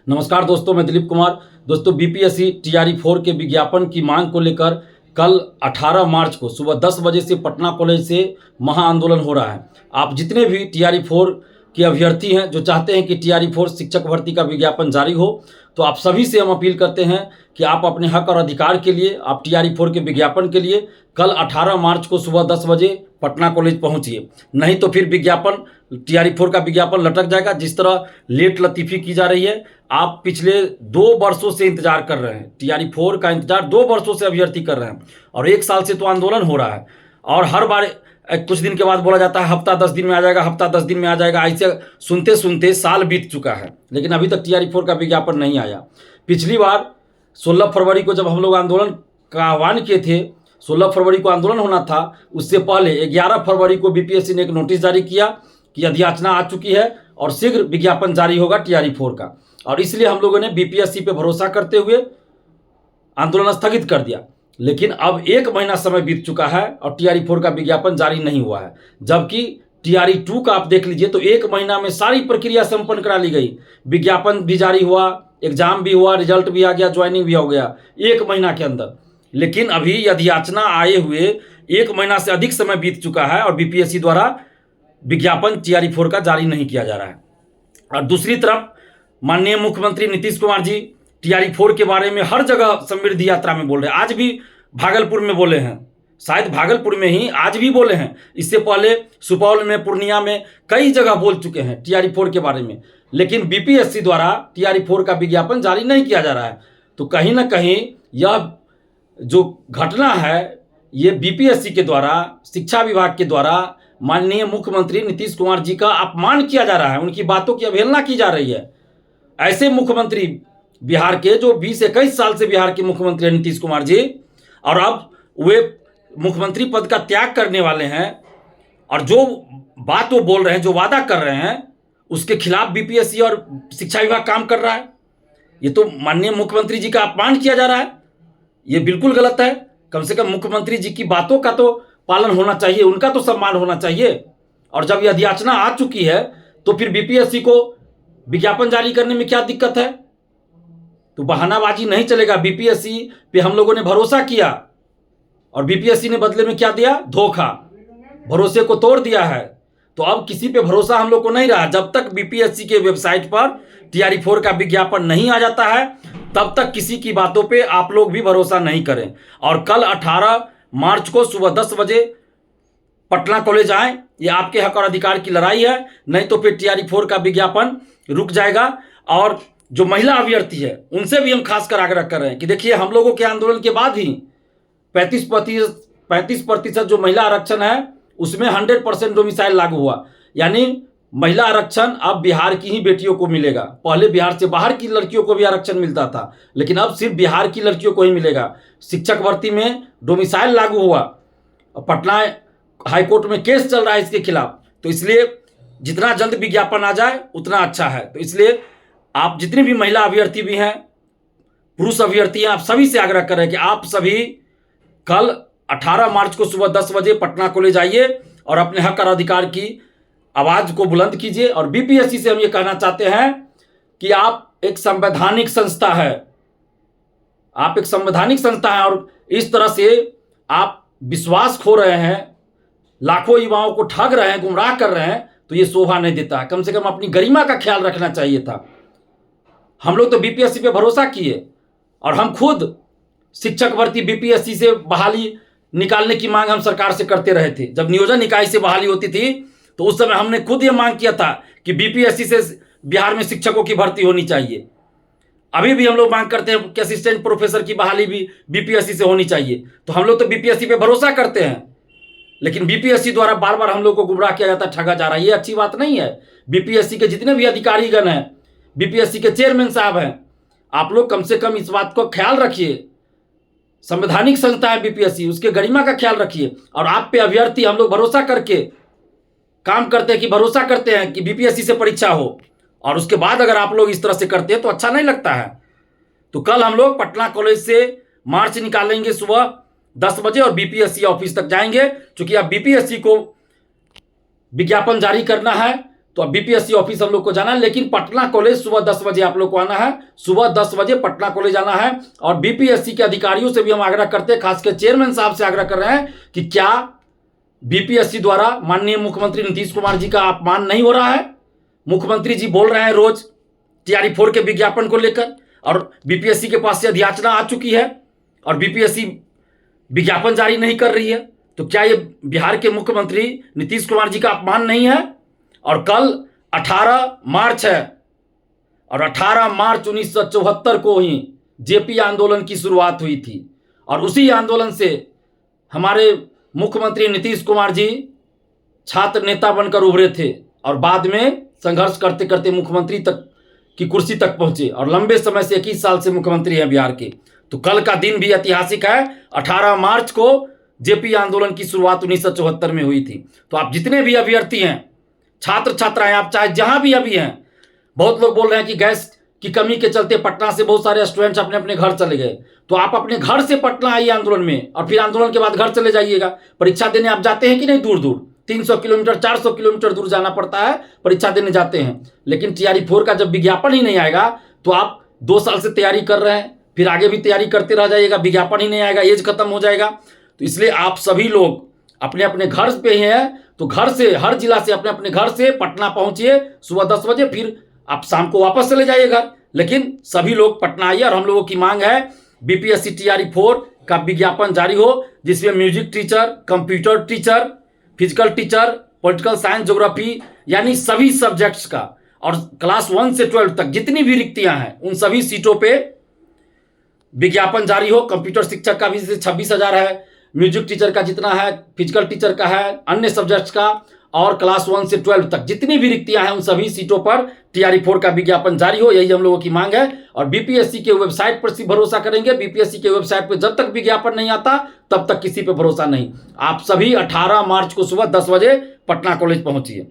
नमस्कार दोस्तों, मैं दिलीप कुमार। दोस्तों, बीपीएससी टीआरई 4 के विज्ञापन की मांग को लेकर कल 18 मार्च को सुबह 10 बजे से पटना कॉलेज से महाआंदोलन हो रहा है। आप जितने भी टीआरई 4 के अभ्यर्थी हैं जो चाहते हैं कि टीआरई 4 शिक्षक भर्ती का विज्ञापन जारी हो, तो आप सभी से हम अपील करते हैं कि आप अपने हक और अधिकार के लिए, आप टीआरई 4 के विज्ञापन के लिए कल 18 मार्च को सुबह 10 बजे पटना कॉलेज पहुंचिए। नहीं तो फिर विज्ञापन, टीआरई 4 का विज्ञापन लटक जाएगा। जिस तरह लेट लतीफ़ी की जा रही है, आप पिछले 2 वर्षों से इंतजार कर रहे हैं। टीआरई 4 का इंतजार 2 वर्षों से अभ्यर्थी कर रहे हैं और 1 साल से तो आंदोलन हो रहा है। और हर बार कुछ दिन के बाद बोला जाता है हफ्ता 10 दिन में आ जाएगा, हफ्ता 10 दिन में आ जाएगा। ऐसे सुनते सुनते साल बीत चुका है, लेकिन अभी तक टीआरई 4 का विज्ञापन नहीं आया। पिछली बार 16 फरवरी को जब हम लोग आंदोलन का आह्वान किए थे, 16 फरवरी को आंदोलन होना था, उससे पहले 11 फरवरी को बीपीएससी ने एक नोटिस जारी किया कि अधियाचना आ चुकी है और शीघ्र विज्ञापन जारी होगा टीआरई 4 का। और इसलिए हम लोगों ने बीपीएससी पे भरोसा करते हुए आंदोलन स्थगित कर दिया। लेकिन अब 1 महीना समय बीत चुका है और टीआरई 4 का विज्ञापन जारी नहीं हुआ है। जबकि टीआरई 2 का आप देख लीजिए तो 1 महीना में सारी प्रक्रिया संपन्न करा ली गई। विज्ञापन भी जारी हुआ, एग्जाम भी हुआ, रिजल्ट भी आ गया, ज्वाइनिंग भी हो गया 1 महीना के अंदर। लेकिन अभी अधियाचना आए हुए 1 महीना से अधिक समय बीत चुका है और बीपीएससी द्वारा विज्ञापन टीआरई 4 का जारी नहीं किया जा रहा है। और दूसरी तरफ माननीय मुख्यमंत्री नीतीश कुमार जी टीआरई 4 के बारे में हर जगह समृद्धि यात्रा में बोल रहे हैं। आज भी भागलपुर में बोले हैं, शायद भागलपुर में ही आज भी बोले हैं। इससे पहले सुपौल में, पूर्णिया में कई जगह बोल चुके हैं टीआरई 4 के बारे में। लेकिन बीपीएससी द्वारा टीआरई 4 का विज्ञापन जारी नहीं किया जा रहा है। तो कहीं ना कहीं यह जो घटना है, ये बीपीएससी के द्वारा, शिक्षा विभाग के द्वारा माननीय मुख्यमंत्री नीतीश कुमार जी का अपमान किया जा रहा है, उनकी बातों की अवहेलना की जा रही है। ऐसे मुख्यमंत्री बिहार के, जो 20-21 साल से बिहार के मुख्यमंत्री हैं नीतीश कुमार जी, और अब वे मुख्यमंत्री पद का त्याग करने वाले हैं और जो बात वो बोल रहे हैं, जो वादा कर रहे हैं, उसके खिलाफ बीपीएससी और शिक्षा विभाग काम कर रहा है। ये तो माननीय मुख्यमंत्री जी का अपमान किया जा रहा है। ये बिल्कुल गलत है। कम से कम मुख्यमंत्री जी की बातों का तो पालन होना चाहिए, उनका तो सम्मान होना चाहिए। और जब यह अधियाचना आ चुकी है तो फिर बीपीएससी को विज्ञापन जारी करने में क्या दिक्कत है? तो बहानाबाजी नहीं चलेगा। बीपीएससी पे हम लोगों ने भरोसा किया और बीपीएससी ने बदले में क्या दिया? धोखा। भरोसे को तोड़ दिया है। तो अब किसी पे भरोसा हम लोग को नहीं रहा। जब तक बीपीएससी के वेबसाइट पर टीआरई 4 का विज्ञापन नहीं आ जाता है, तब तक किसी की बातों पे आप लोग भी भरोसा नहीं करें। और कल 18 मार्च को सुबह 10 बजे पटना कॉलेज आए। ये आपके हक और अधिकार की लड़ाई है, नहीं तो फिर टीआरई 4 का विज्ञापन रुक जाएगा। और जो महिला अभ्यर्थी है, उनसे भी हम खासकर आग्रह कर रहे हैं कि देखिए, हम लोगों के आंदोलन के बाद ही 35% जो महिला आरक्षण है, उसमें 100% डोमिसाइल लागू हुआ। यानी महिला आरक्षण अब बिहार की ही बेटियों को मिलेगा। पहले बिहार से बाहर की लड़कियों को भी आरक्षण मिलता था, लेकिन अब सिर्फ बिहार की लड़कियों को ही मिलेगा। शिक्षक भर्ती में डोमिसाइल लागू हुआ। पटना हाईकोर्ट में केस चल रहा है इसके खिलाफ। तो इसलिए जितना जल्द विज्ञापन आ जाए उतना अच्छा है। तो इसलिए आप जितनी भी महिला अभ्यर्थी भी हैं, पुरुष अभ्यर्थी हैं, आप सभी से आग्रह कर रहे हैं कि आप सभी कल 18 मार्च को सुबह 10 बजे पटना कॉलेज आइए और अपने हक और अधिकार की आवाज को बुलंद कीजिए। और बीपीएससी से हम ये कहना चाहते हैं कि आप एक संवैधानिक संस्था है, आप एक संवैधानिक संस्था है, और इस तरह से आप विश्वास खो रहे हैं, लाखों युवाओं को ठग रहे हैं, गुमराह कर रहे हैं, तो ये शोभा नहीं देता है। कम से कम अपनी गरिमा का ख्याल रखना चाहिए था। हम लोग तो बीपीएससी पे भरोसा किए और हम खुद शिक्षक भर्ती बीपीएससी से बहाली निकालने की मांग हम सरकार से करते रहे थे। जब नियोजन इकाई से बहाली होती थी तो उस समय हमने खुद ये मांग किया था कि बीपीएससी से बिहार में शिक्षकों की भर्ती होनी चाहिए। अभी भी हम लोग मांग करते हैं कि असिस्टेंट प्रोफेसर की बहाली भी बीपीएससी से होनी चाहिए। तो हम लोग तो बीपीएससी पे भरोसा करते हैं, लेकिन बीपीएससी द्वारा बार बार हम लोग को गुमराह किया जाता है, ठगा जा रहा है। ये अच्छी बात नहीं है। बीपीएससी के जितने भी अधिकारीगण हैं, बीपीएससी के चेयरमैन साहब हैं, आप लोग कम से कम इस बात को ख्याल रखिए। संवैधानिक संस्था है बीपीएससी, उसके गरिमा का ख्याल रखिए। और आप पे अभ्यर्थी हम लोग भरोसा करके काम करते हैं, कि भरोसा करते हैं कि बीपीएससी से परीक्षा हो, और उसके बाद अगर आप लोग इस तरह से करते हैं तो अच्छा नहीं लगता है। तो कल हम लोग पटना कॉलेज से मार्च निकालेंगे सुबह 10 बजे और बीपीएससी ऑफिस तक जाएंगे। क्योंकि अब बीपीएससी को विज्ञापन जारी करना है तो अब बीपीएससी ऑफिस हम लोग को जाना है, लेकिन पटना कॉलेज सुबह 10 बजे आप लोग को आना है। सुबह 10 बजे पटना कॉलेज आना है। और बीपीएससी के अधिकारियों से भी हम आग्रह करते हैं, खासकर चेयरमैन साहब से आग्रह कर रहे हैं कि क्या बीपीएससी द्वारा माननीय मुख्यमंत्री नीतीश कुमार जी का अपमान नहीं हो रहा है? मुख्यमंत्री जी बोल रहे हैं रोज टीआरई 4 के विज्ञापन को लेकर, और बीपीएससी के पास से अधियाचना आ चुकी है और बीपीएससी विज्ञापन जारी नहीं कर रही है। तो क्या ये बिहार के मुख्यमंत्री नीतीश कुमार जी का अपमान नहीं है? और कल 18 मार्च है और 18 मार्च 1974 को ही जेपी आंदोलन की शुरुआत हुई थी और उसी आंदोलन से हमारे मुख्यमंत्री नीतीश कुमार जी छात्र नेता बनकर उभरे थे और बाद में संघर्ष करते करते मुख्यमंत्री तक की कुर्सी तक पहुंचे और लंबे समय से 21 साल से मुख्यमंत्री हैं बिहार के। तो कल का दिन भी ऐतिहासिक है। 18 मार्च को जेपी आंदोलन की शुरुआत 1974 में हुई थी। तो आप जितने भी अभ्यर्थी हैं, छात्र छात्राएं, आप चाहे जहां भी अभी हैं, बहुत लोग बोल रहे हैं कि गैस की कमी के चलते पटना से बहुत सारे स्टूडेंट्स अपने अपने घर चले गए। तो आप अपने घर से पटना आइए आंदोलन में और फिर आंदोलन के बाद घर चले जाइएगा। परीक्षा देने आप जाते हैं कि नहीं? दूर दूर 300 किलोमीटर 400 किलोमीटर दूर जाना पड़ता है, परीक्षा देने जाते हैं। लेकिन टीआरई 4 का जब विज्ञापन ही नहीं आएगा तो आप 2 साल से तैयारी कर रहे हैं, फिर आगे भी तैयारी करते रह जाइएगा, विज्ञापन ही नहीं आएगा, एज खत्म हो जाएगा। तो इसलिए आप सभी लोग अपने अपने घर पे ही हैं, तो घर से, हर जिला से अपने अपने घर से पटना पहुंचिए सुबह 10 बजे, फिर आप शाम को वापस चले जाइए घर। लेकिन सभी लोग पटना आइए और हम लोगों की मांग है बीपीएससी टीआरई 4 का विज्ञापन जारी हो, जिसमें music teacher, computer teacher, physical teacher, political science, geography, यानी सभी सब्जेक्ट्स का, और क्लास 1 से 12 तक जितनी भी रिक्तियां हैं उन सभी सीटों पे विज्ञापन जारी हो। कंप्यूटर शिक्षक का भी 26,000 है, म्यूजिक टीचर का जितना है, फिजिकल टीचर का है, अन्य सब्जेक्ट्स का, और क्लास 1 से 12 तक जितनी भी रिक्तियां हैं उन सभी सीटों पर टीआरई 4 का विज्ञापन जारी हो। यही हम लोगों की मांग है। और बीपीएससी के वेबसाइट पर सिर्फ भरोसा करेंगे। बीपीएससी के वेबसाइट पर जब तक विज्ञापन नहीं आता तब तक किसी पे भरोसा नहीं। आप सभी 18 मार्च को सुबह 10 बजे पटना कॉलेज पहुंचिए।